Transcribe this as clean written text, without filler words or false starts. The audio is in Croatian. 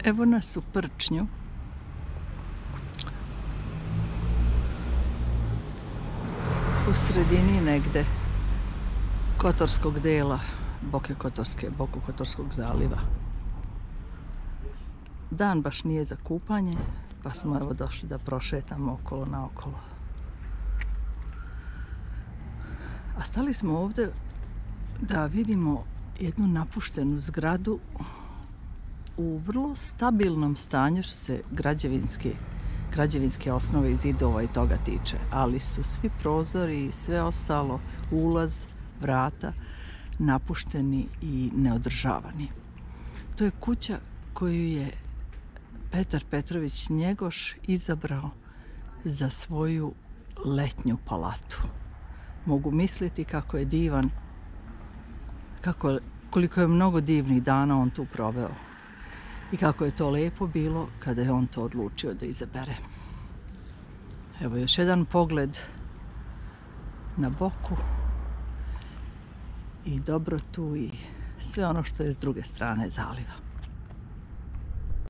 Evo nas u Prčnju. U sredini negde kotorskog dela Boke Kotorskog zaliva. Dan baš nije za kupanje, pa smo evo došli da prošetamo okolo naokolo. A stali smo ovdje da vidimo jednu napuštenu zgradu u vrlo stabilnom stanju što se građevinske osnove i zidova i toga tiče, ali su svi prozori i sve ostalo, ulaz, vrata, napušteni i neodržavani. To je kuća koju je Petar Petrović Njegoš izabrao za svoju letnju palatu. Mogu misliti kako je divan, koliko je mnogo divnih dana on tu proveo i kako je to lepo bilo kada je on to odlučio da izabere. Evo još jedan pogled na Boku i Dobrotu i sve ono što je s druge strane zaliva.